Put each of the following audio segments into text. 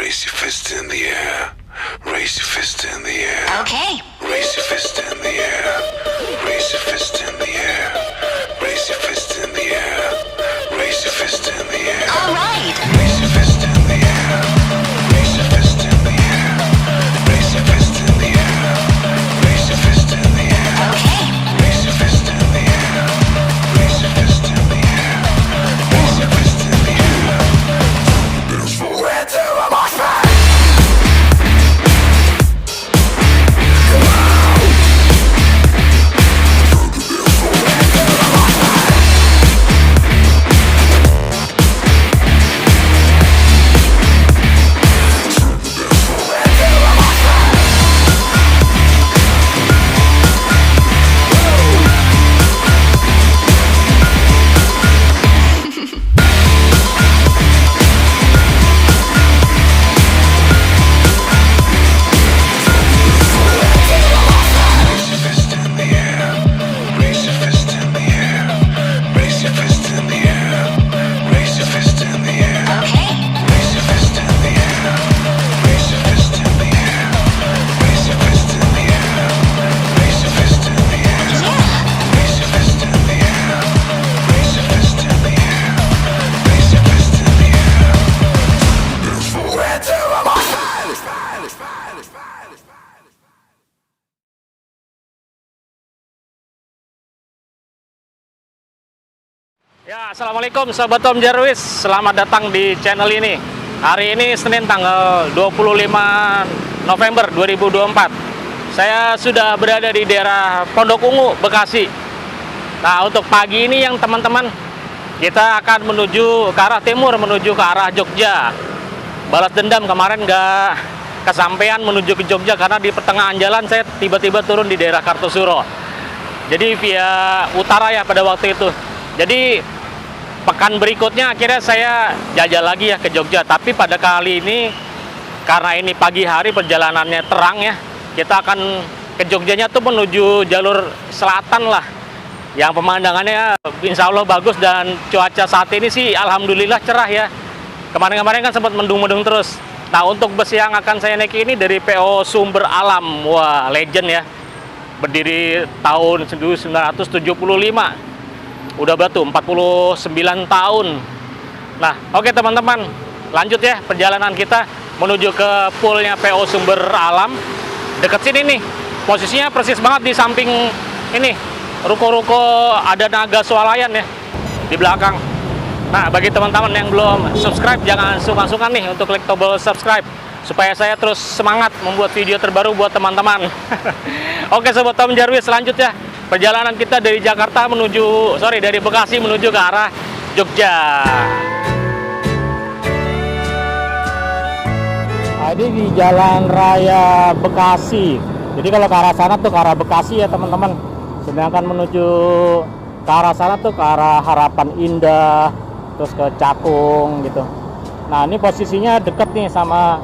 Raise your fist in the air. Raise your fist in the air. Okay. Raise your fist in the air. Raise your fist in the air. Raise your fist in the air. Raise your fist in the air. All right. Raise your fist in the air. Raise your fist in the air. Raise your fist in the air. Raise your fist in the air. Okay. Raise your fist in the air. Raise your fist in the air. Raise your fist in the air. Red to a mosh pit. Ya, assalamualaikum sahabat Tom Jarwis, selamat datang di channel ini. Hari ini Senin tanggal 25 November 2024. Saya sudah berada di daerah Pondok Ungu, Bekasi. Nah, untuk pagi ini yang teman-teman, kita akan menuju ke arah timur, menuju ke arah Jogja. Balas dendam kemarin nggak kesampaian menuju ke Jogja karena di pertengahan jalan saya tiba-tiba turun di daerah Kartosuro. Jadi via utara ya pada waktu itu. Jadi pekan berikutnya akhirnya saya jajal lagi ya ke Jogja. Tapi pada kali ini karena ini pagi hari perjalanannya terang ya, kita akan ke Jogjanya tuh menuju jalur selatan lah, yang pemandangannya insya Allah bagus dan cuaca saat ini sih alhamdulillah cerah ya. Kemarin-kemarin kan sempat mendung-mendung terus. Nah, untuk bus yang akan saya naiki ini dari PO Sumber Alam. Wah, legend ya, berdiri tahun 1975. Udah batu 49 tahun. Nah, oke teman-teman, lanjut ya perjalanan kita menuju ke poolnya PO Sumber Alam. Deket sini nih, posisinya persis banget di samping ini ruko-ruko ada Naga Swalayan ya di belakang. Nah, bagi teman-teman yang belum subscribe, jangan sungkan-sungkan nih untuk klik tombol subscribe supaya saya terus semangat membuat video terbaru buat teman-teman. Oke sobat Tom Jarwis, selanjutnya perjalanan kita dari dari Bekasi menuju ke arah Jogja. Ini di Jalan Raya Bekasi. Jadi kalau ke arah sana tuh ke arah Bekasi ya teman-teman. Sedangkan menuju ke arah sana tuh ke arah Harapan Indah, terus ke Cakung gitu. Nah, ini posisinya deket nih sama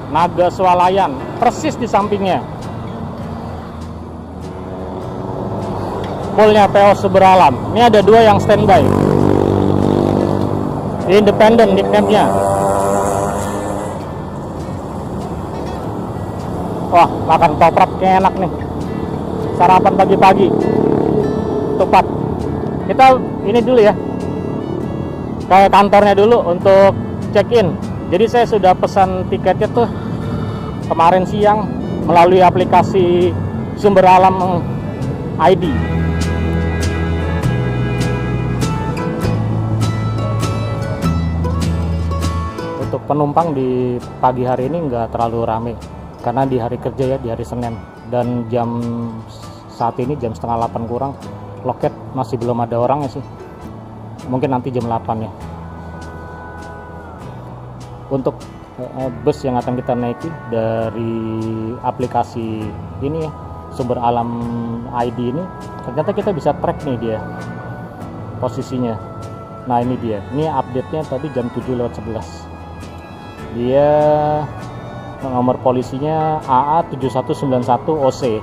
Naga Swalayan, persis di sampingnya. Poolnya PO Sumber Alam. Ini ada dua yang standby. Independen nickname-nya. Wah, makan toprak enak nih. Sarapan pagi-pagi. Tepat. Kita ini dulu ya, ke kantornya dulu untuk check-in. Jadi saya sudah pesan tiketnya tuh kemarin siang melalui aplikasi Sumber Alam ID. Untuk penumpang di pagi hari ini nggak terlalu rame karena di hari kerja ya, di hari Senin, dan jam saat ini jam setengah 8 kurang, loket masih belum ada orangnya sih, mungkin nanti jam 8 ya. Untuk bus yang akan kita naiki dari aplikasi ini ya, Sumber Alam ID ini, ternyata kita bisa track nih dia posisinya. Nah, ini dia, ini update-nya tadi jam 7:11. Dia nomor polisinya AA 7191 OC.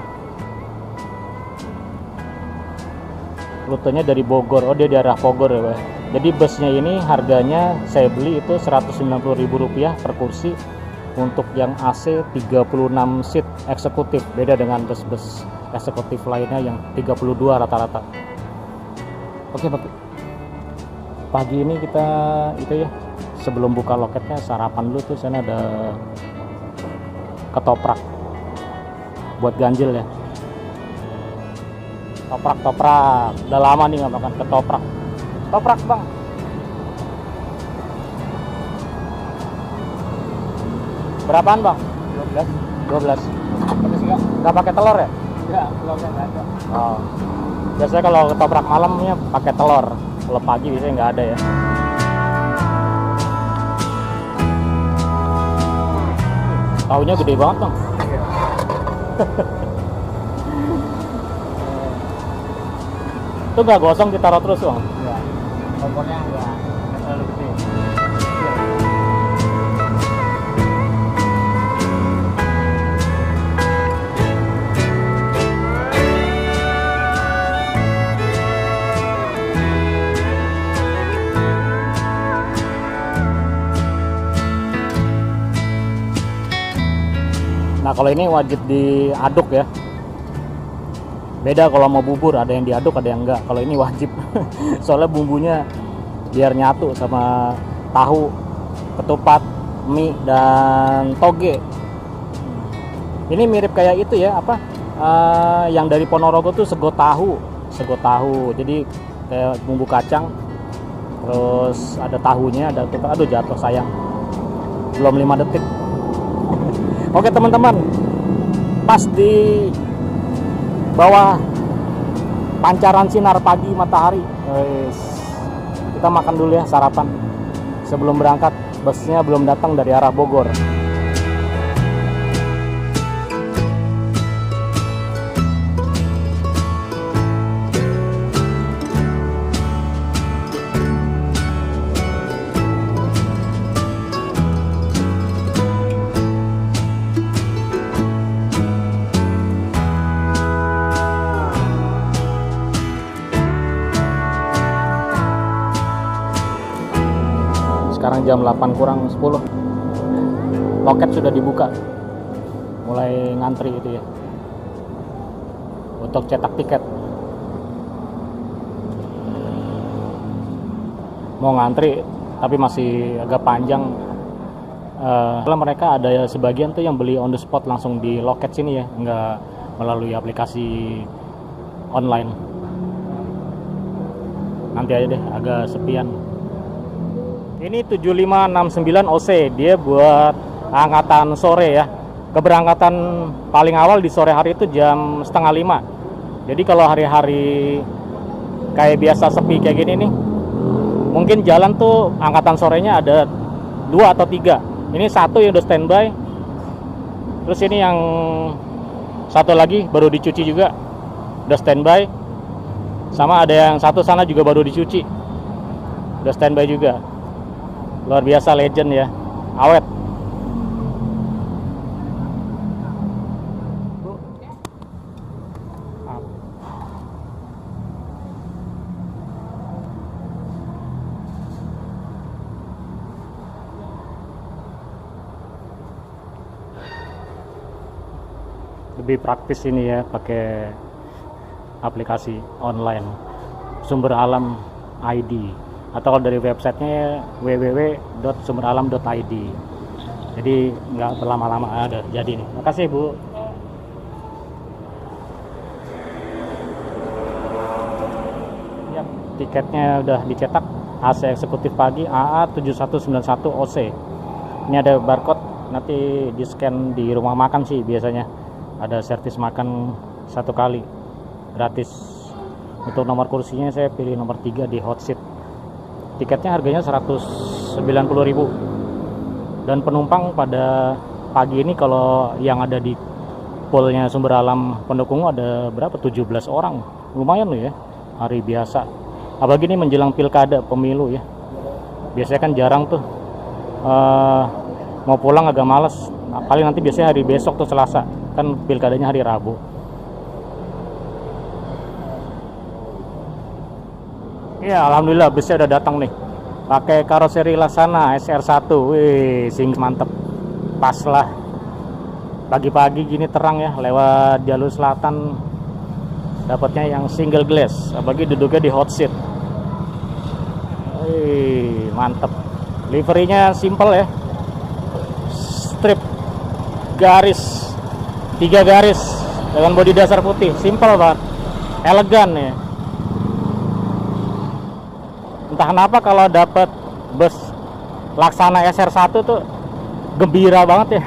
Rutenya dari Bogor. Oh, dia di arah Bogor ya, Pak. Jadi busnya ini harganya saya beli itu Rp190.000 per kursi. Untuk yang AC 36 seat eksekutif, beda dengan bus-bus eksekutif lainnya yang 32 rata-rata. Oke, pagi ini kita itu ya, sebelum buka loketnya sarapan dulu tuh. Sana ada ketoprak buat ganjil ya. Toprak, udah lama nih nggak makan ketoprak. Toprak bang. Berapaan bang? 12. Nggak pakai telur ya? Ya, telurnya nggak ada. Oh. Biasanya kalau ketoprak malamnya pakai telur. Kalau pagi biasanya nggak ada ya. Taunya gede banget bang. Iya. Itu nggak gosong ditaruh terus bang? Ya, kompornya nggak terlalu gede. Nah kalau ini wajib diaduk ya. Beda kalau mau bubur, ada yang diaduk ada yang enggak. Kalau ini wajib. Soalnya bumbunya biar nyatu sama tahu, ketupat, mie, dan toge. Ini mirip kayak itu ya, apa yang dari Ponorogo tuh sego tahu. Jadi kayak bumbu kacang, terus ada tahunya, ada ketupat. Aduh jatuh sayang, belum 5 detik. Oke teman-teman, pas di bawah pancaran sinar pagi matahari, kita makan dulu ya sarapan sebelum berangkat. Busnya belum datang dari arah Bogor. Sekarang jam 8 kurang 10. Loket sudah dibuka. Mulai ngantri itu ya. Untuk cetak tiket. Mau ngantri tapi masih agak panjang. Karena mereka ada sebagian tuh yang beli on the spot langsung di loket sini ya, nggak melalui aplikasi online. Nanti aja deh, agak sepian. Ini 7569 OC, dia buat angkatan sore ya. Keberangkatan paling awal di sore hari itu jam 4:30. Jadi kalau hari-hari kayak biasa sepi kayak gini nih, mungkin jalan tuh angkatan sorenya ada 2 atau 3. Ini satu yang udah standby. Terus ini yang satu lagi baru dicuci juga, udah standby. Sama ada yang satu sana juga baru dicuci, udah standby juga. Luar biasa, legend ya, awet. Lebih praktis ini ya, pakai aplikasi online Sumber Alam ID, atau kalau dari websitenya www.sumberalam.id. Jadi nggak berlama-lama ada jadi nih. Makasih Bu. Ya, tiketnya udah dicetak. AC eksekutif pagi AA 7191 OC. Ini ada barcode, nanti di scan di rumah makan sih biasanya. Ada servis makan 1 kali gratis. Untuk nomor kursinya saya pilih nomor 3 di hot seat. Tiketnya harganya 190.000. Dan penumpang pada pagi ini kalau yang ada di poolnya Sumber Alam pendukung ada berapa? 17 orang. Lumayan loh ya, hari biasa. Apalagi ini menjelang pilkada pemilu ya. Biasanya kan jarang tuh. Mau pulang agak males. Nah, paling nanti biasanya hari besok tuh Selasa. Kan pilkadanya hari Rabu. Ya, alhamdulillah busnya udah datang nih. Pakai karoseri Laksana SR1. Wih, sing mantep. Pas lah. Pagi-pagi gini terang ya, lewat jalur selatan. Dapatnya yang single glass, apalagi duduknya di hot seat. Wih, mantep. Liverynya simple ya. Strip garis 3 garis dengan bodi dasar putih, simple banget. Elegan ya. Entah kenapa kalau dapat bus Laksana SR1 tuh gembira banget ya.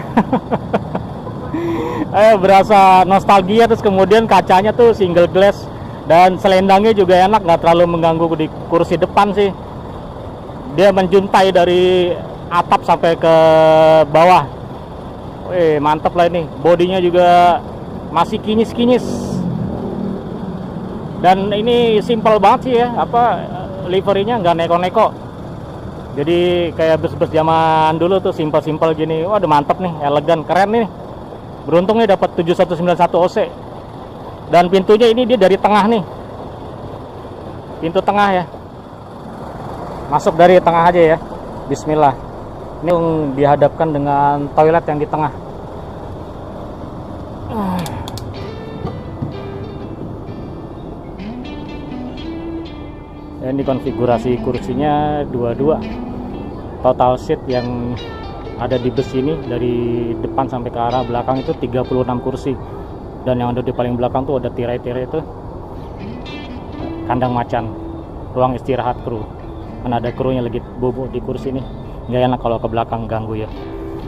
Berasa nostalgia, terus kemudian kacanya tuh single glass dan selendangnya juga enak, nggak terlalu mengganggu di kursi depan sih. Dia menjuntai dari atap sampai ke bawah. Wih, mantep lah ini. Bodinya juga masih kinyis-kinyis. Dan ini simple banget sih ya, liverynya nggak neko-neko. Jadi kayak bus-bus zaman dulu tuh simple-simple gini. Waduh, mantep nih, elegan, keren nih. Beruntung nih dapat 7191 OC. Dan pintunya ini dia dari tengah nih. Pintu tengah ya. Masuk dari tengah aja ya. Bismillah. Ini dihadapkan dengan toilet yang di tengah. Ini konfigurasi kursinya 22. Total seat yang ada di bus ini dari depan sampai ke arah belakang itu 36 kursi. Dan yang ada di paling belakang tuh ada tirai-tirai itu kandang macan, ruang istirahat kru. Karena ada krunya lagi bubuk di kursi ini, nggak enak kalau ke belakang ganggu ya.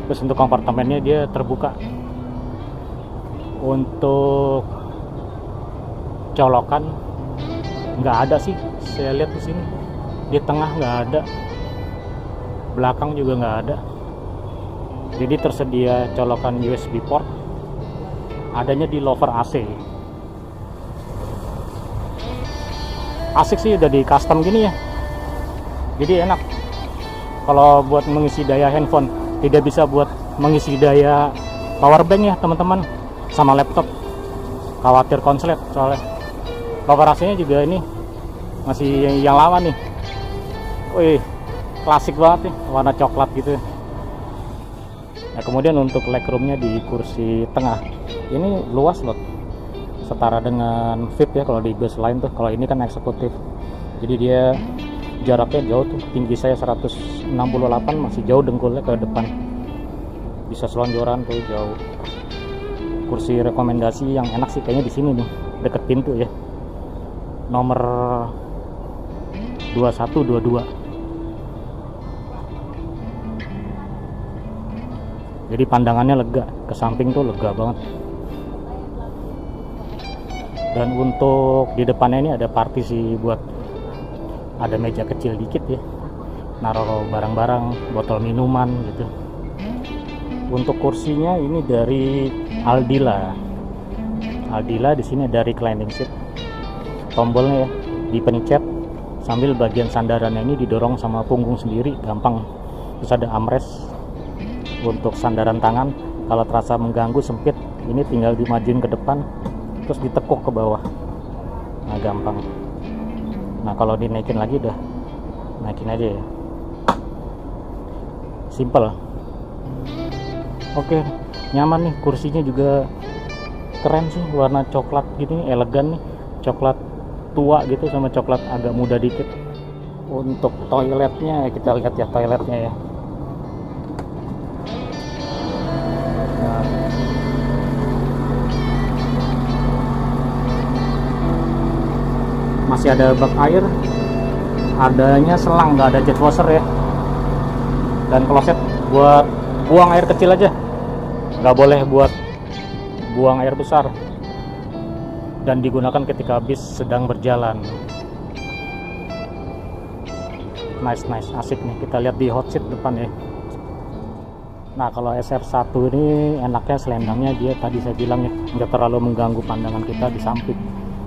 Terus untuk kompartemennya dia terbuka. Untuk colokan nggak ada sih, saya lihat di sini di tengah nggak ada, belakang juga nggak ada. Jadi tersedia colokan USB port, adanya di lover AC. Asik sih, udah di custom gini ya. Jadi enak kalau buat mengisi daya handphone. Tidak bisa buat mengisi daya power bank ya teman-teman, sama laptop. Khawatir konslet soalnya. Lover AC-nya juga ini masih yang lama nih. Wih, klasik banget nih, warna coklat gitu. Nah, kemudian untuk legroomnya di kursi tengah ini luas loh, setara dengan VIP ya kalau di bus lain tuh. Kalau ini kan eksekutif, jadi dia jaraknya jauh tuh. Tinggi saya 168, masih jauh dengkulnya ke depan, bisa selonjoran tuh jauh. Kursi rekomendasi yang enak sih kayaknya di sini nih, deket pintu ya, nomor 2122. Jadi pandangannya lega, ke samping tuh lega banget. Dan untuk di depannya ini ada partisi buat, ada meja kecil dikit ya, naruh barang-barang, botol minuman gitu. Untuk kursinya ini dari Aldila. Aldila di sini ada reclining seat. Tombolnya ya dipencet sambil bagian sandarannya ini didorong sama punggung sendiri, gampang. Terus ada armrest untuk sandaran tangan. Kalau terasa mengganggu sempit, ini tinggal dimajuin ke depan terus ditekuk ke bawah. Nah, gampang. Nah, kalau dinaikin lagi udah naikin aja ya. Simple. Oke, nyaman nih, kursinya juga keren sih, warna coklat gitu nih, elegan nih. Coklat tua gitu sama coklat agak muda dikit. Untuk toiletnya kita lihat ya, toiletnya ya. Masih ada bak air, adanya selang, nggak ada jet washer ya. Dan kloset buat buang air kecil aja, nggak boleh buat buang air besar. Dan digunakan ketika bis sedang berjalan. Nice, asik nih. Kita lihat di hot seat depan ya. Nah, kalau SR1 ini enaknya selendangnya dia tadi saya bilang ya, nggak terlalu mengganggu pandangan kita di samping.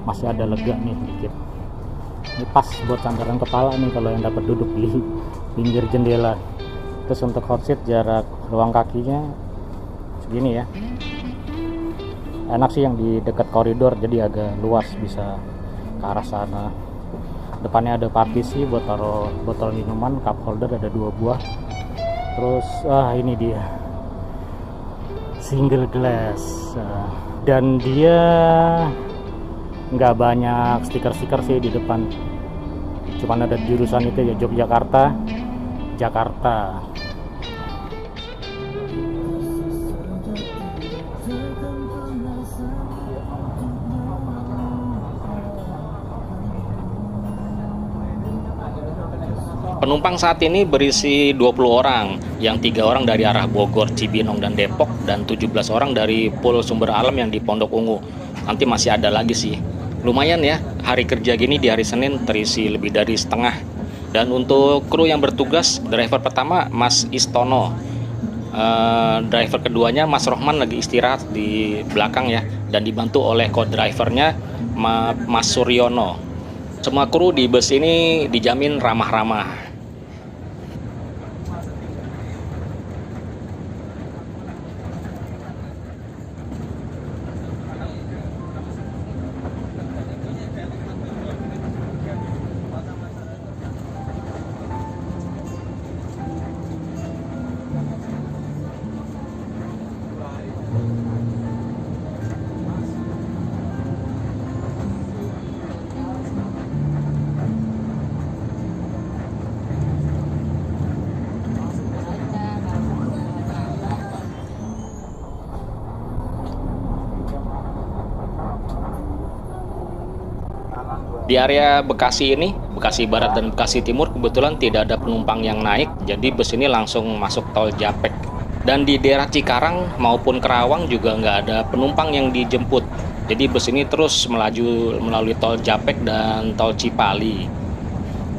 Masih ada lega nih dikit. Ini pas buat sandaran kepala nih kalau yang dapat duduk di pinggir jendela. Terus untuk hot seat jarak ruang kakinya segini ya. Enak sih yang di dekat koridor, jadi agak luas, bisa ke arah sana. Depannya ada partisi buat taruh botol minuman, cup holder ada 2 buah. Terus ini dia single glass. Dan dia nggak banyak stiker-stiker sih di depan. Cuman ada jurusan itu ya, Yogyakarta, Jakarta. Penumpang saat ini berisi 20 orang, yang 3 orang dari arah Bogor, Cibinong, dan Depok, dan 17 orang dari Pul Sumber Alam yang di Pondok Ungu. Nanti masih ada lagi sih. Lumayan ya, hari kerja gini di hari Senin terisi lebih dari setengah. Dan untuk kru yang bertugas, driver pertama Mas Istono, driver keduanya Mas Rohman lagi istirahat di belakang ya, dan dibantu oleh co-drivernya Mas Suryono. Semua kru di bus ini dijamin ramah-ramah. Di area Bekasi ini, Bekasi Barat dan Bekasi Timur, kebetulan tidak ada penumpang yang naik, jadi bus ini langsung masuk tol Japek. Dan di daerah Cikarang maupun Kerawang juga nggak ada penumpang yang dijemput. Jadi bus ini terus melaju melalui tol Japek dan tol Cipali.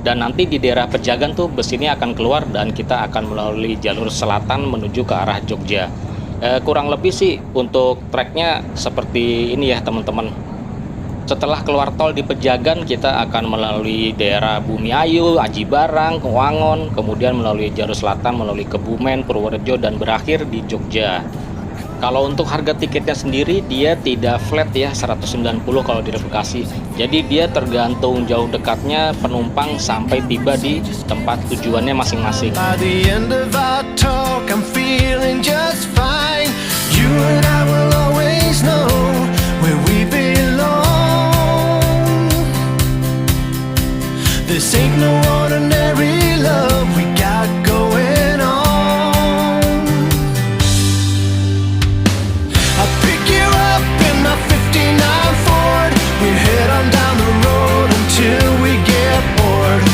Dan nanti di daerah Pejagan tuh bus ini akan keluar dan kita akan melalui jalur selatan menuju ke arah Jogja. Kurang lebih sih untuk treknya seperti ini ya teman-teman. Setelah keluar tol di Pejagan, kita akan melalui daerah Bumiayu, Aji Barang, Wangon, kemudian melalui jalur selatan, melalui Kebumen, Purworejo, dan berakhir di Jogja. Kalau untuk harga tiketnya sendiri, dia tidak flat ya, 190 kalau di Bekasi. Jadi dia tergantung jauh dekatnya penumpang sampai tiba di tempat tujuannya masing-masing. By the end of our talk, I'm feeling just fine. You and I will always know where we belong. This ain't no ordinary love we got going on. I'll pick you up in my 59 Ford. We head on down the road until we get bored.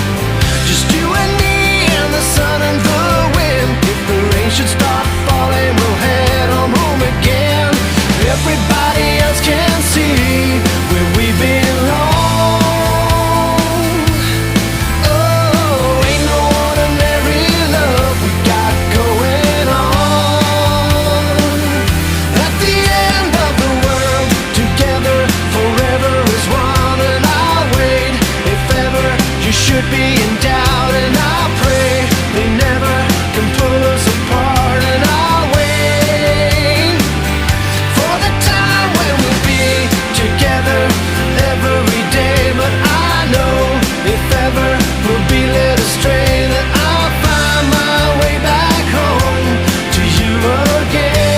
Just you and me and the sun and the wind. If the rain should start falling, we'll head on home again. Everybody else can see where we belong. Should be in doubt, and I pray they never can pull us apart. And I'll wait for the time when we'll be together every day. But I know if ever we'll be led astray, that I'll find my way back home to you again.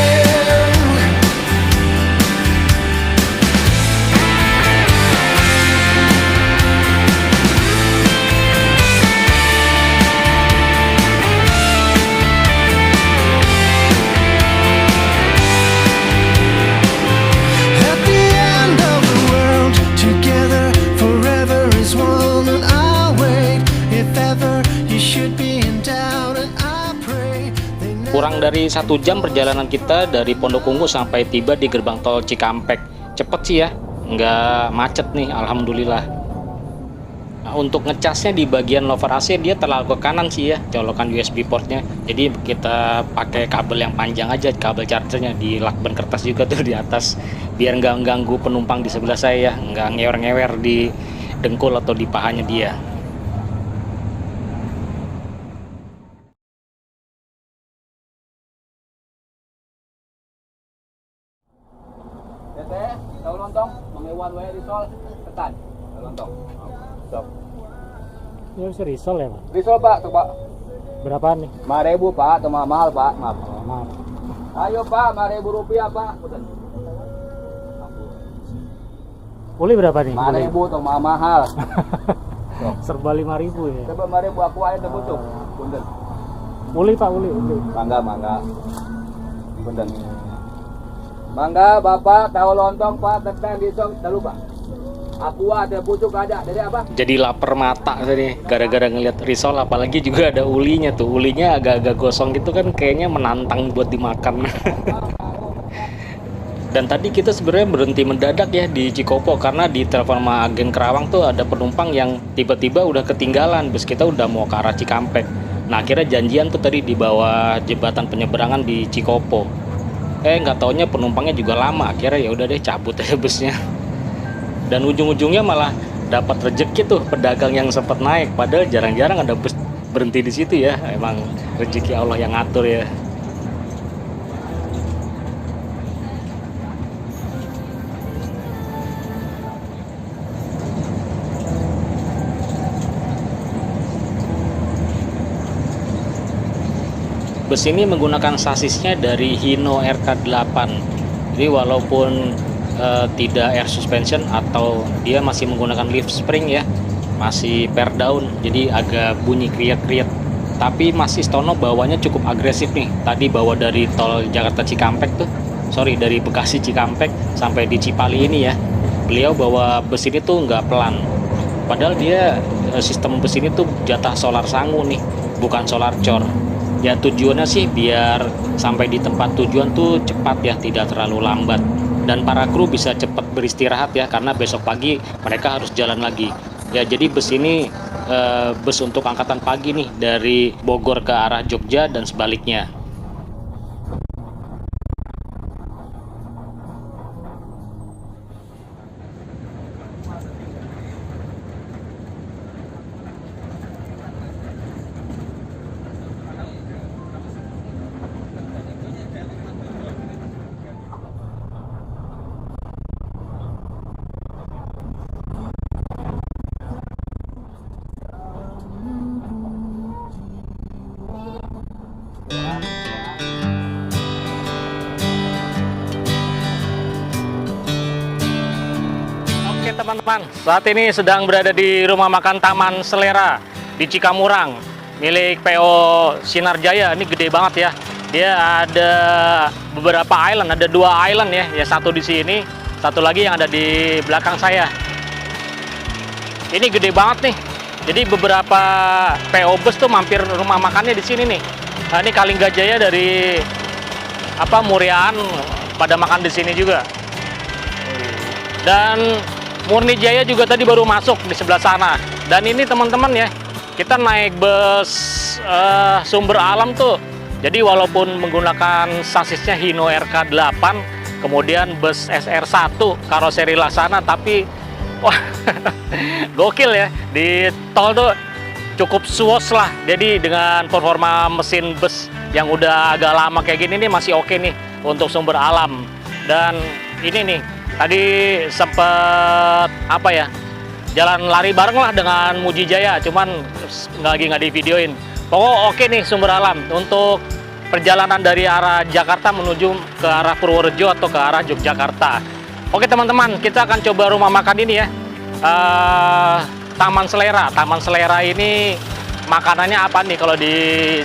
Kurang dari 1 jam perjalanan kita dari Pondok Ungu sampai tiba di gerbang tol Cikampek. Cepet sih ya, nggak macet nih, alhamdulillah. Nah, untuk ngecasnya di bagian lower AC dia terlalu ke kanan sih ya, colokan USB portnya. Jadi kita pakai kabel yang panjang aja, kabel chargernya di lakban kertas juga tuh di atas, biar nggak ganggu penumpang di sebelah saya, nggak ngewer-ngewer di dengkul atau di pahanya dia. Tete, tahu lontong, mengewan wae di sol, tekan. Tahu lontong. Stop. Ini harus risol ya, Pak? Risol Pak, tuh Pak. Berapaan nih? 5.000 Pak, tuh mahal Pak. Maaf. Oh, maaf. Ayo Pak, 5.000 rupiah Pak. Uli berapa nih? 5.000 tuh mahal. Serba 5.000 ya. Coba 5.000 aku aja terbutuh. Punten. Uli Pak, uli. Mangga. Punten. Mangga Bapak, tahu lontong Pak, kentang disong, tak lupa. Aku ada pucuk ada. Dari apa? Jadi lapar mata tadi gara-gara ngeliat risol, apalagi juga ada ulinya tuh. Ulinya agak-agak gosong gitu kan, kayaknya menantang buat dimakan. Dan tadi kita sebenarnya berhenti mendadak ya di Cikopo karena di telepon sama agen Kerawang tuh ada penumpang yang tiba-tiba udah ketinggalan, bus kita udah mau ke arah Cikampek. Nah akhirnya janjian tuh tadi di bawah jembatan penyeberangan di Cikopo. Nggak taunya penumpangnya juga lama, akhirnya ya udah deh cabut aja busnya. Dan ujung-ujungnya malah dapat rezeki tuh pedagang yang sempat naik, padahal jarang-jarang ada bus berhenti di situ ya. Emang rezeki Allah yang ngatur ya. Bus ini menggunakan sasisnya dari Hino RK8. Jadi walaupun tidak air suspension atau dia masih menggunakan leaf spring ya, masih per down, jadi agak bunyi kriak-kriak. Tapi Mas Istono bawanya cukup agresif nih. Tadi bawa dari tol Jakarta Cikampek tuh, dari Bekasi Cikampek sampai di Cipali ini ya. Beliau bawa bus ini tuh nggak pelan. Padahal dia sistem bus ini tuh jatah solar sangu nih, bukan solar cor. Ya tujuannya sih biar sampai di tempat tujuan tuh cepat ya, tidak terlalu lambat. Dan para kru bisa cepat beristirahat ya, karena besok pagi mereka harus jalan lagi. Ya jadi bus ini bus untuk angkatan pagi nih dari Bogor ke arah Jogja dan sebaliknya. Oke teman-teman, saat ini sedang berada di rumah makan Taman Selera di Cikamurang, milik PO Sinar Jaya. Ini gede banget ya. Dia ada beberapa island, ada 2 island ya. Ya satu di sini, satu lagi yang ada di belakang saya. Ini gede banget nih. Jadi beberapa PO bus tuh mampir rumah makannya di sini nih. Nah, ini Kalinggajaya dari Muriaan pada makan di sini juga. Dan Murni Jaya juga tadi baru masuk di sebelah sana. Dan ini teman-teman ya, kita naik bus Sumber Alam tuh. Jadi walaupun menggunakan sasisnya Hino RK8, kemudian bus SR1 karoseri Laksana, tapi wah gokil ya, di tol tuh cukup suos lah. Jadi dengan performa mesin bus yang udah agak lama kayak gini nih masih oke nih untuk Sumber Alam. Dan ini nih tadi sempet jalan lari bareng lah dengan Muji Jaya, cuman nggak di videoin. Pokoknya oke nih Sumber Alam untuk perjalanan dari arah Jakarta menuju ke arah Purworejo atau ke arah Yogyakarta. Oke teman-teman, kita akan coba rumah makan ini ya, Taman Selera. Taman Selera ini makanannya apa nih kalau di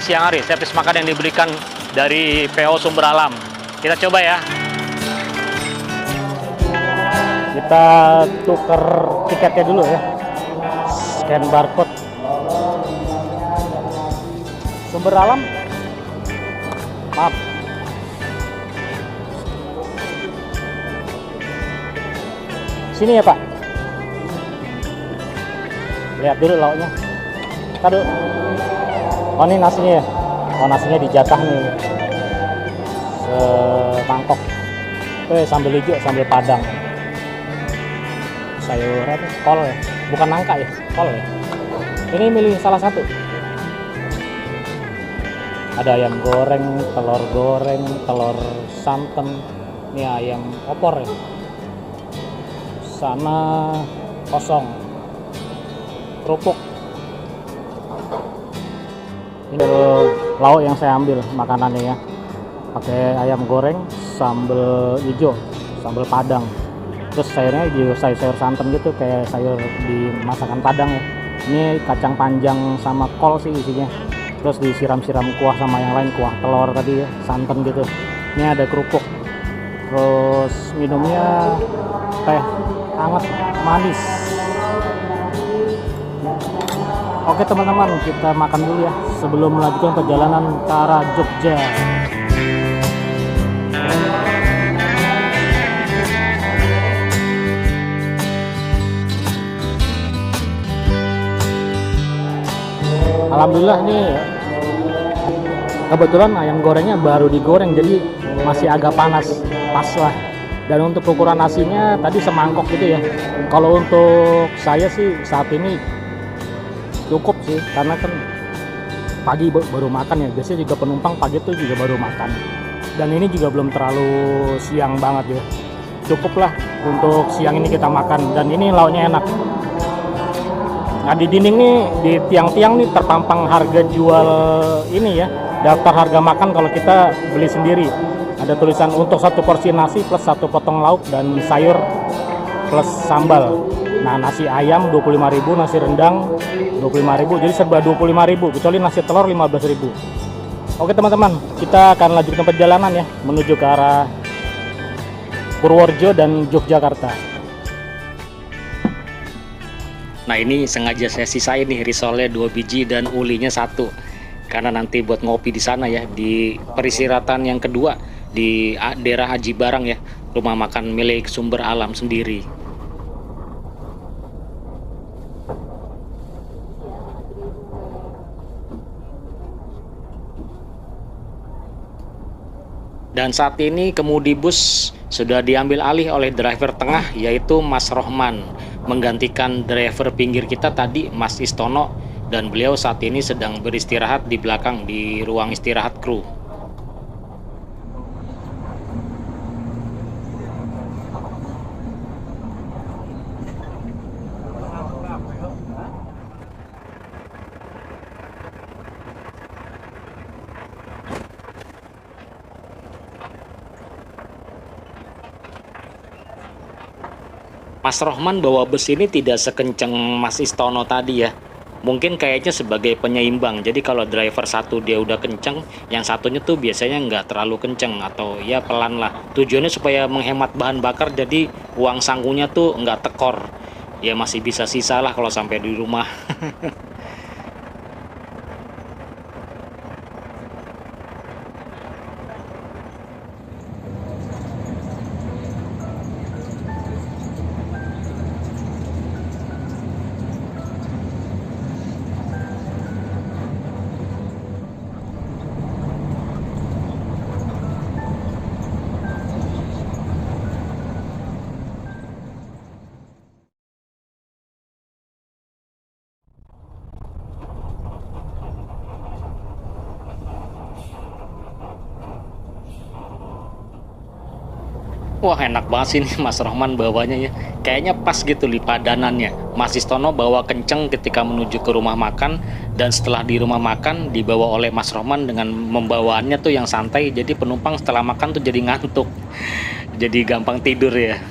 siang hari? Servis makan yang diberikan dari PO Sumber Alam. Kita coba ya. Kita tuker tiketnya dulu ya. Scan barcode. Sumber Alam. Maaf. Sini ya Pak. Lihat dulu lauknya. Aduh. Oh ini nasinya ya. Oh nasinya dijatah nih. Semangkok. Sambal hijau, sambal padang. Sayur apa? Kol ya. Bukan nangka ya, kol ya. Ini milih salah satu. Ada ayam goreng, telur santan. Ini ayam opor ya. Sana kosong. Kerupuk. Ini lauk yang saya ambil makanannya ya. Pakai ayam goreng, sambal hijau, sambal Padang. Terus sayurnya juga sayur santan gitu, kayak sayur di masakan Padang ya. Ini kacang panjang sama kol sih isinya. Terus disiram-siram kuah sama yang lain, kuah telur tadi ya, santan gitu. Ini ada kerupuk. Terus minumnya teh hangat manis. Oke teman-teman, kita makan dulu ya sebelum melanjutkan perjalanan ke arah Jogja. Alhamdulillah nih, kebetulan ayam gorengnya baru digoreng jadi masih agak panas, pas lah. Dan untuk ukuran nasinya tadi semangkok gitu ya. Kalau untuk saya sih saat ini cukup sih, karena kan pagi baru makan ya. Biasanya juga penumpang pagi itu juga baru makan. Dan ini juga belum terlalu siang banget ya. Cukup lah untuk siang ini kita makan. Dan ini lauknya enak. Nah di dinding nih, di tiang-tiang nih terpampang harga jual ini ya, daftar harga makan kalau kita beli sendiri. Ada tulisan untuk satu porsi nasi plus satu potong lauk dan sayur plus sambal. Nah nasi ayam 25.000, nasi rendang 25.000, jadi serba 25.000, kecuali nasi telur 15.000. Oke teman-teman, kita akan lanjutkan perjalanan ya menuju ke arah Purworejo dan Yogyakarta. Nah ini sengaja saya sisain nih risolnya 2 biji dan ulinya 1, karena nanti buat ngopi di sana ya, di peristirahatan yang kedua di daerah Aji Barang ya, rumah makan milik Sumber Alam sendiri. Dan saat ini kemudi bus sudah diambil alih oleh driver tengah, yaitu Mas Rohman, menggantikan driver pinggir kita tadi, Mas Istono, dan beliau saat ini sedang beristirahat di belakang di ruang istirahat kru. Mas Rohman bawa bus ini tidak sekenceng Mas Istono tadi ya. Mungkin kayaknya sebagai penyeimbang. Jadi kalau driver satu dia udah kenceng, yang satunya tuh biasanya nggak terlalu kenceng atau ya pelan lah. Tujuannya supaya menghemat bahan bakar, jadi uang sanggunya tuh nggak tekor. Ya masih bisa sisa lah kalau sampai di rumah. Wah enak banget sih nih Mas Rohman bawanya ya. Kayaknya pas gitu lipadanannya. Mas Istono bawa kenceng ketika menuju ke rumah makan, dan setelah di rumah makan dibawa oleh Mas Rohman dengan membawaannya tuh yang santai. Jadi penumpang setelah makan tuh jadi ngantuk. Jadi gampang tidur ya.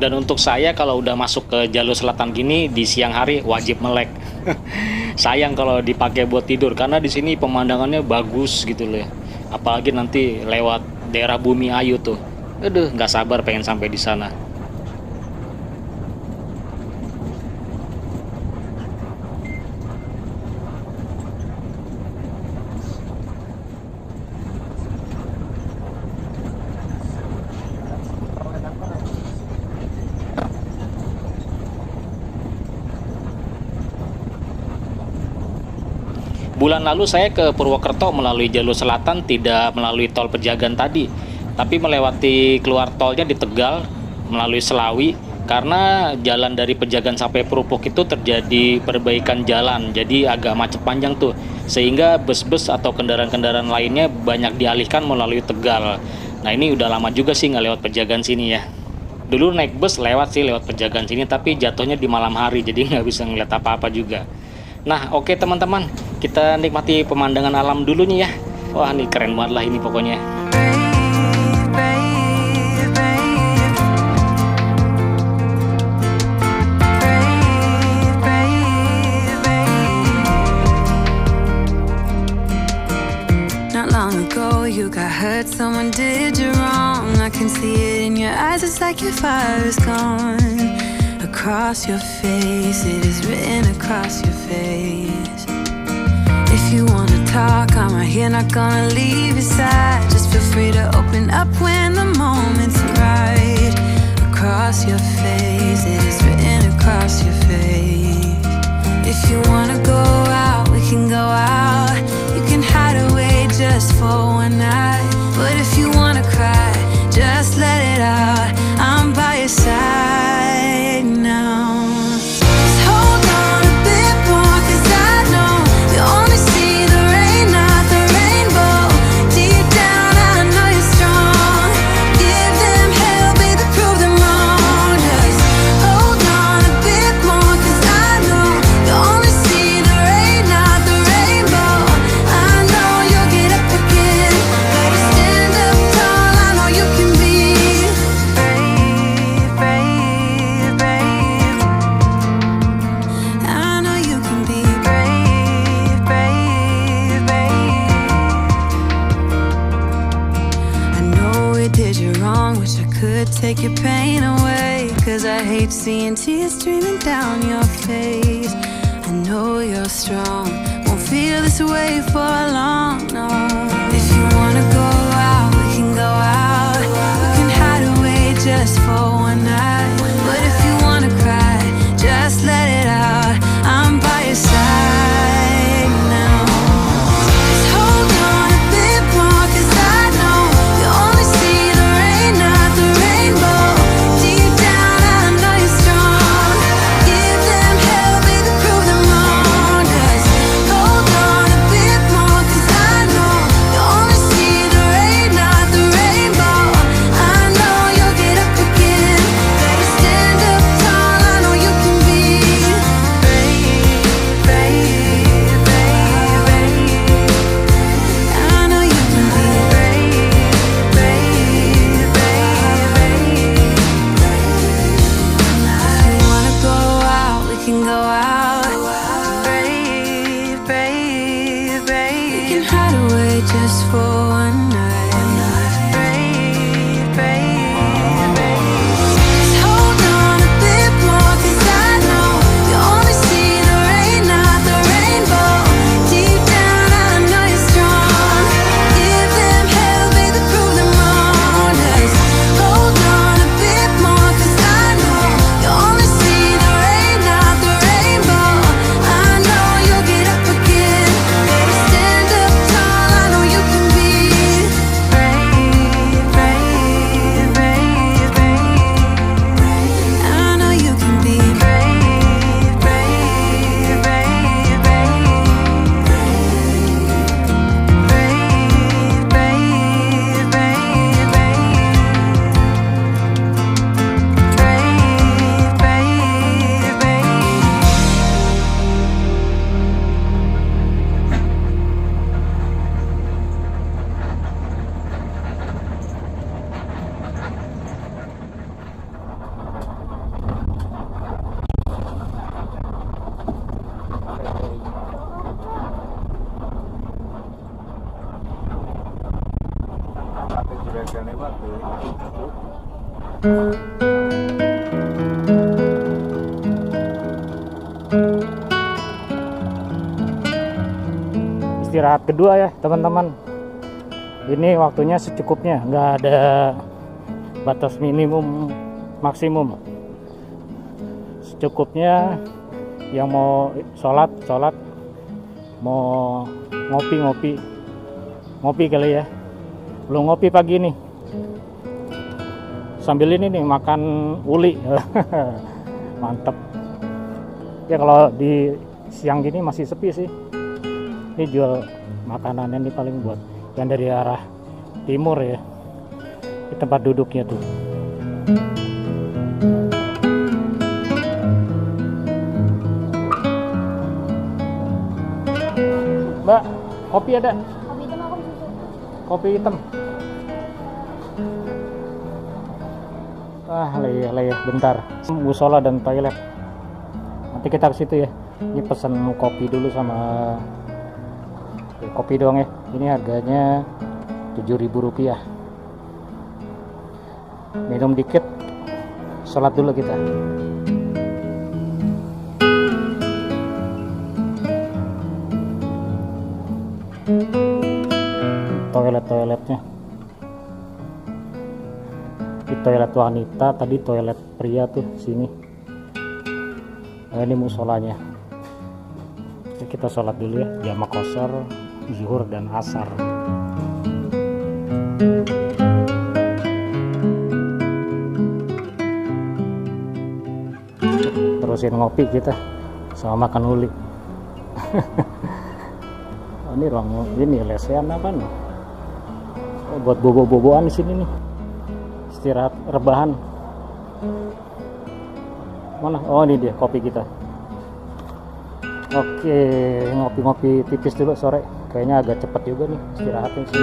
Dan untuk saya kalau udah masuk ke jalur selatan gini di siang hari wajib melek. Sayang kalau dipakai buat tidur, karena di sini pemandangannya bagus gitu loh ya. Apalagi nanti lewat daerah Bumi Ayu tuh. Aduh, nggak sabar pengen sampai di sana. Bulan lalu saya ke Purwokerto melalui jalur selatan, tidak melalui tol Pejagan tadi, tapi melewati keluar tolnya di Tegal melalui Selawi, karena jalan dari Pejagan sampai Purwok itu terjadi perbaikan jalan, jadi agak macet panjang tuh, sehingga bus-bus atau kendaraan-kendaraan lainnya banyak dialihkan melalui Tegal. Nah ini udah lama juga sih nggak lewat Pejagan sini ya. Dulu naik bus lewat penjagaan sini, tapi jatuhnya di malam hari, jadi nggak bisa ngeliat apa-apa juga. Nah, oke teman-teman, kita nikmati pemandangan alam dulunya ya. Wah, ini keren banget lah ini pokoknya. Not long ago you got hurt, someone did you wrong. I can see it in your eyes, it's like your fire is gone. Across your face, it is written across your face. If you wanna talk, I'm right here, not gonna leave your side. Just feel free to open up when the moment's right. Across your face, it is written across your face. If you wanna go out, we can go out. You can hide away just for one night. But if you wanna cry, just let it out. I'm by your side now. Just hold on a bit more, 'cause I know you only see the rain, not the rainbow. Deep down I know you're strong. Give them hell, baby, prove them wrong. Just hold on a bit more, 'cause I know you only see the rain, not the rainbow. I know you'll get up again. Better stand up tall, I know you can be brave, brave, brave. I know you can be brave, brave, brave. I know it did you wrong, wish I could take your pain away. 'Cause I hate seeing tears streaming down your face. I know you're strong, won't feel this way for long, no. If you wanna go out, we can go out. You can hide away just for one night. But if you wanna cry, just let it out. I'm by your side now. Just hold on a bit more, 'cause I know you only see the rain, not the rainbow. Deep down I know you're strong. Give them hell, baby, prove them wrong. Just hold on a bit more, 'cause I know you only see the rain, not the rainbow. I know you'll get up again. Better stand up tall, I know you can be brave, brave, brave, brave. I know you can be brave, brave, brave, brave. If you wanna go out, we can go out. Brave, brave, brave. We can hide away just for one night. Brave, brave, brave. Just hold on a bit more, 'cause I know you only see the rain, not the rainbow. Deep down I know you're strong. Give them hell, baby, prove them wrong. Just hold on a bit more, 'cause I know you only see the rain, not the rainbow. I know you'll get up again. Better stand up tall, I know you can be brave, brave, brave, brave. I know you can be brave, brave, brave, brave. Brave, brave, brave, brave. Brave, brave, brave. Istirahat kedua ya teman-teman. Ini waktunya secukupnya, nggak ada batas minimum maksimum. Secukupnya, yang mau sholat, mau ngopi kali ya. Belum ngopi pagi nih, sambil ini nih makan uli. Mantep ya. Kalau di siang gini masih sepi sih. Ini jual makanannya nih paling buat yang dari arah timur ya. Di tempat duduknya tuh. Mbak, kopi ada? Kopi hitam aku susu. Kopi hitam. Leyeh, bentar. Musola dan toilet. Nanti kita ke situ ya. Ini pesan kopi dulu sama kopi doang ya. Ini harganya Rp7.000. Minum dikit, sholat dulu kita. Toiletnya. Di toilet wanita, tadi toilet pria tuh sini. Nah, ini musolanya. Oke, kita sholat dulu ya, jamak qashar, zuhur dan asar. Terusin ngopi kita sama makan uli. Oh, ini ruang ini lesehan apa nih? Oh, buat bobo-boboan di sini nih. Istirahat rebahan. Mana? Oh, ini dia kopi kita. Oke, ngopi-ngopi tipis dulu sore. Kayaknya agak cepet juga nih istirahatnya sih.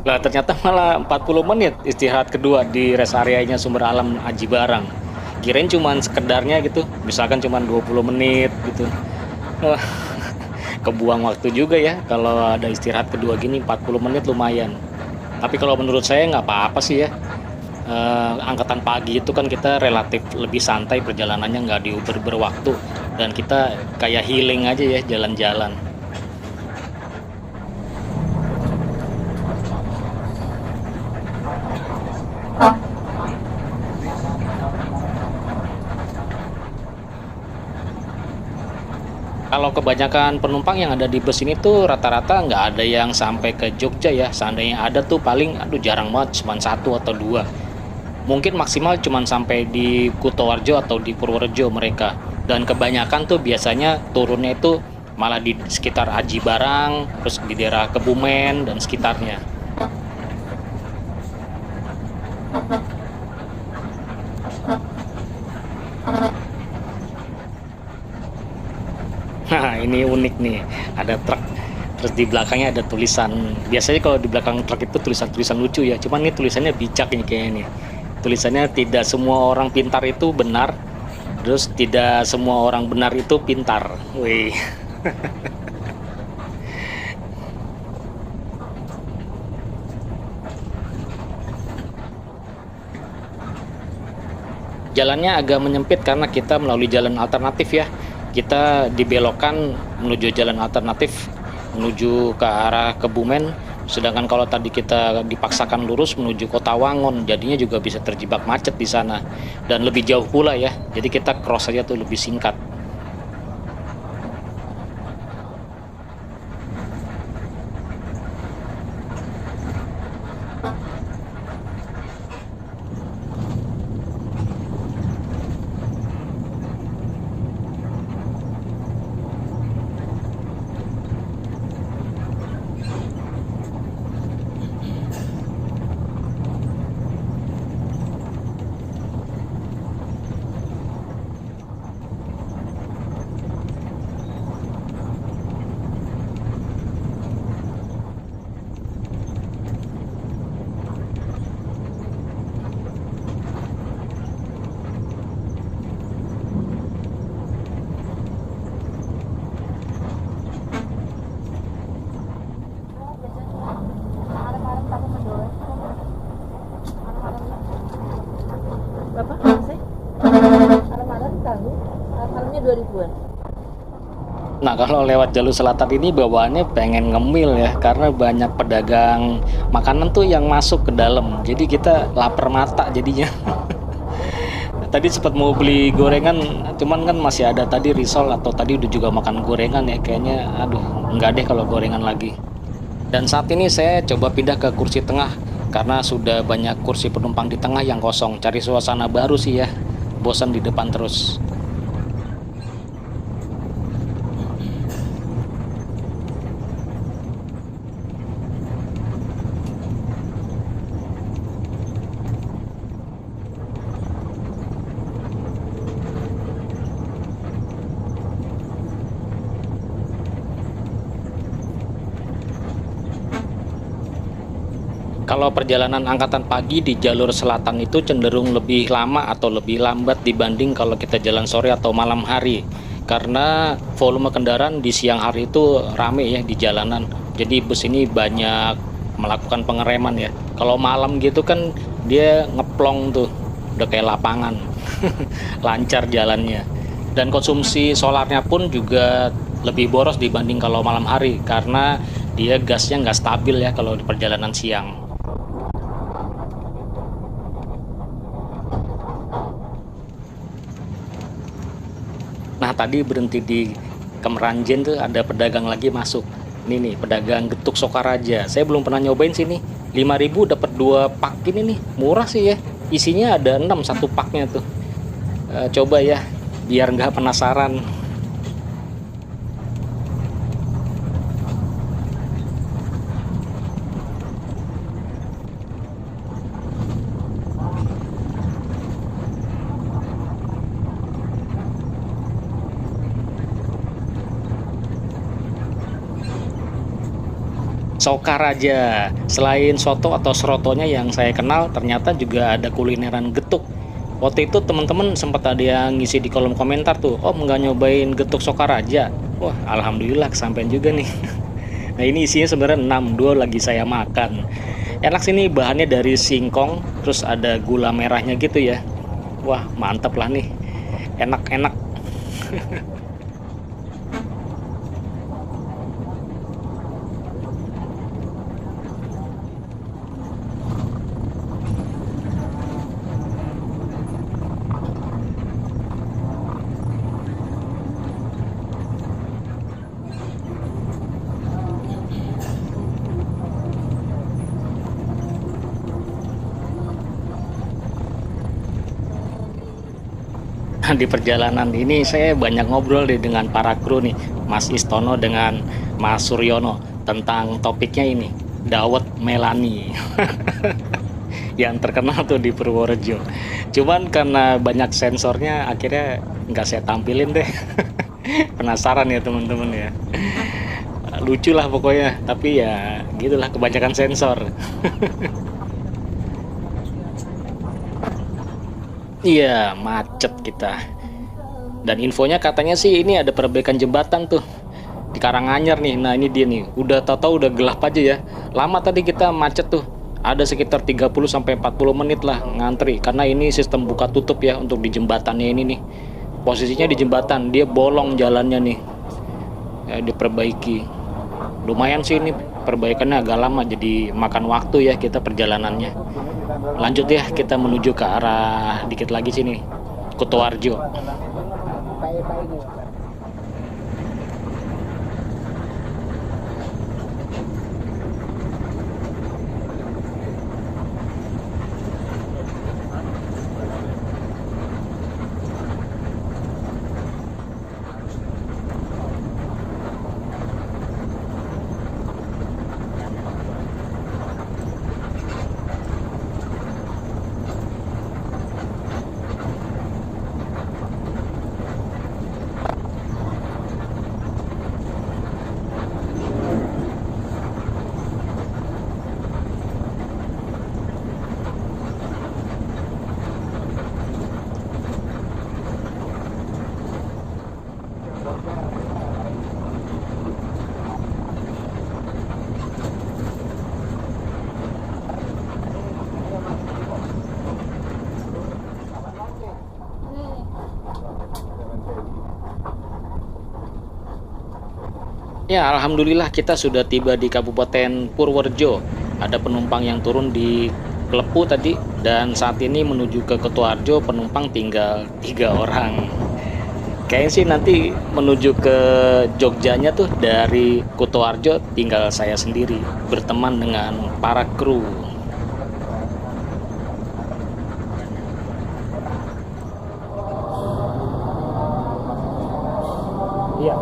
Lah ternyata malah 40 menit istirahat kedua di rest areanya Sumber Alam Aji Barang. Kirain cuman sekedarnya gitu, misalkan cuman 20 menit gitu. Wah, kebuang waktu juga ya kalau ada istirahat kedua gini. 40 menit lumayan. Tapi kalau menurut saya nggak apa-apa sih ya. Angkatan pagi itu kan kita relatif lebih santai, perjalanannya nggak diuber berwaktu, dan kita kayak healing aja ya jalan-jalan. Kalau kebanyakan penumpang yang ada di bus ini tuh rata-rata nggak ada yang sampai ke Jogja ya. Seandainya ada tuh paling jarang banget, cuma 1 atau 2. Mungkin maksimal cuma sampai di Kutoarjo atau di Purworejo mereka. Dan kebanyakan tuh biasanya turunnya itu malah di sekitar Aji Barang, terus di daerah Kebumen dan sekitarnya. Nah, ini unik nih, ada truk, terus di belakangnya ada tulisan. Biasanya kalau di belakang truk itu tulisan-tulisan lucu ya, cuman ini tulisannya bijak nih kayaknya nih. Tulisannya, tidak semua orang pintar itu benar, terus tidak semua orang benar itu pintar. Wih. Jalannya agak menyempit karena kita melalui jalan alternatif ya. Kita dibelokkan menuju jalan alternatif menuju ke arah Kebumen, sedangkan kalau tadi kita dipaksakan lurus menuju Kota Wangon, jadinya juga bisa terjebak macet di sana dan lebih jauh pula ya. Jadi kita cross aja tuh lebih singkat. Berapa sih? Arem-arem tahu. Aremnya 2000-an. Nah, kalau lewat jalur selatan ini bawaannya pengen ngemil ya, karena banyak pedagang makanan tuh yang masuk ke dalam. Jadi kita lapar mata jadinya. Tadi sempat mau beli gorengan, cuman kan masih ada tadi risol atau tadi udah juga makan gorengan ya. Kayaknya aduh, nggak deh kalau gorengan lagi. Dan saat ini saya coba pindah ke kursi tengah karena sudah banyak kursi penumpang di tengah yang kosong. Cari suasana baru sih ya. Bosan di depan terus. Kalau perjalanan angkatan pagi di jalur selatan itu cenderung lebih lama atau lebih lambat dibanding kalau kita jalan sore atau malam hari. Karena volume kendaraan di siang hari itu rame ya di jalanan. Jadi bus ini banyak melakukan pengereman ya. Kalau malam gitu kan dia ngeplong tuh, udah kayak lapangan. Lancar jalannya. Dan konsumsi solarnya pun juga lebih boros dibanding kalau malam hari. Karena dia gasnya nggak stabil ya kalau di perjalanan siang. Nah tadi berhenti di Kemeranjen tuh ada pedagang lagi masuk. Ini nih pedagang getuk Sokaraja. Saya belum pernah nyobain sini. 5.000 dapat 2 pak ini nih. Murah sih ya. Isinya ada 6 satu paknya tuh. Coba ya biar nggak penasaran. Sokaraja. Selain soto atau serotonya yang saya kenal, ternyata juga ada kulineran getuk. Waktu itu teman-teman sempat ada yang ngisi di kolom komentar tuh, "Oh, nggak nyobain getuk Sokaraja?" Wah, alhamdulillah kesampaian juga nih. Nah ini isinya sebenarnya 6, 2 lagi saya makan. Enak sih nih, bahannya dari singkong, terus ada gula merahnya gitu ya. Wah mantep lah nih, enak-enak. Di perjalanan ini saya banyak ngobrol deh dengan para kru nih, Mas Istono dengan Mas Suryono tentang topiknya ini, dawet Melani. Yang terkenal tuh di Purworejo. Cuman karena banyak sensornya akhirnya nggak saya tampilin deh. Penasaran ya teman-teman ya. Lucu lah pokoknya, tapi ya gitulah kebanyakan sensor. Iya, macet kita. Dan infonya katanya sih ini ada perbaikan jembatan tuh di Karanganyar nih. Nah ini dia nih, udah tahu-tahu udah gelap aja ya. Lama tadi kita macet tuh, ada sekitar 30-40 menit lah ngantri. Karena ini sistem buka tutup ya untuk di jembatannya ini nih. Posisinya di jembatan, dia bolong jalannya nih ya, diperbaiki. Lumayan sih ini perbaikannya agak lama, jadi makan waktu ya kita perjalanannya. Lanjut ya, kita menuju ke arah dikit lagi sini, Kutoarjo. Ya, alhamdulillah kita sudah tiba di Kabupaten Purworejo. Ada penumpang yang turun di Klepu tadi, dan saat ini menuju ke Kutoarjo penumpang tinggal 3 orang. Kayaknya sih nanti menuju ke Jogjanya tuh dari Kutoarjo tinggal saya sendiri berteman dengan para kru. Iya.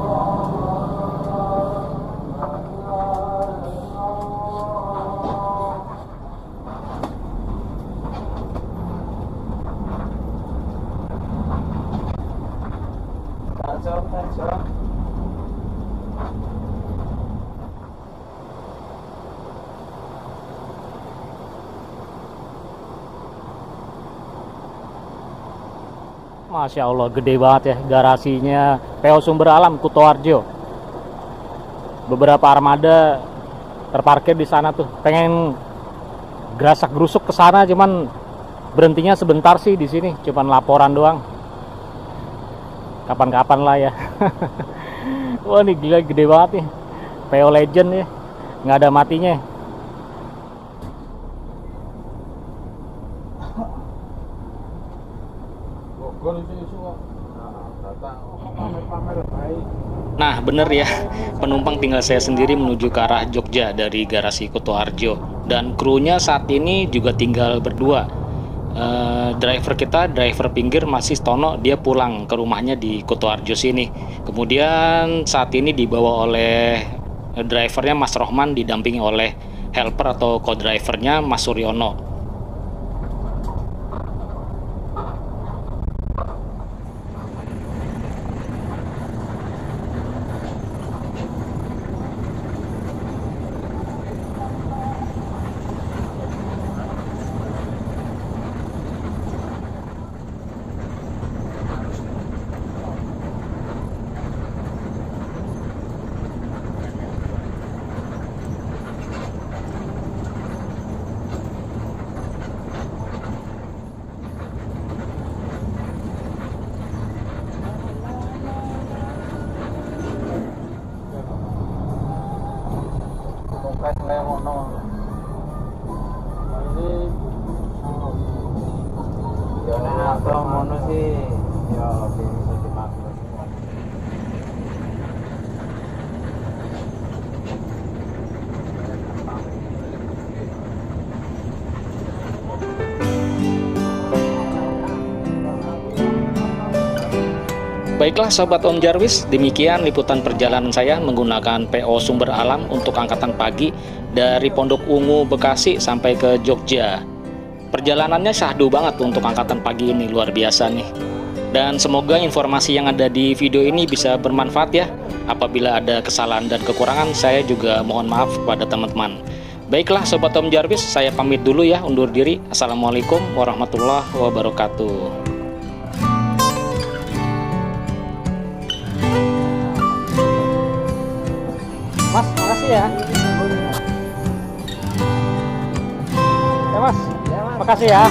Masya Allah, gede banget ya garasinya PO Sumber Alam Kutoarjo. Beberapa armada terparkir di sana tuh. Pengen gerasak gerusuk ke sana, cuman berhentinya sebentar sih di sini, cuman laporan doang. Kapan-kapan lah ya. Wah, ini gila, gede banget nih. PO Legend ya, nggak ada matinya. Nah, bener ya, penumpang tinggal saya sendiri menuju ke arah Jogja dari garasi Kutoarjo. Dan krunya saat ini juga tinggal berdua. Driver kita, driver pinggir masih Tono, dia pulang ke rumahnya di Kutoarjo sini. Kemudian saat ini dibawa oleh drivernya Mas Rohman, didampingi oleh helper atau co-drivernya Mas Suryono. Baiklah Sobat Om Jarwis, demikian liputan perjalanan saya menggunakan PO Sumber Alam untuk angkatan pagi dari Pondok Ungu, Bekasi sampai ke Jogja. Perjalanannya syahdu banget untuk angkatan pagi ini, luar biasa nih. Dan semoga informasi yang ada di video ini bisa bermanfaat ya. Apabila ada kesalahan dan kekurangan, saya juga mohon maaf kepada teman-teman. Baiklah Sobat Om Jarwis, saya pamit dulu ya, undur diri. Assalamualaikum warahmatullahi wabarakatuh. Mas, makasih ya. Ya Mas, makasih ya.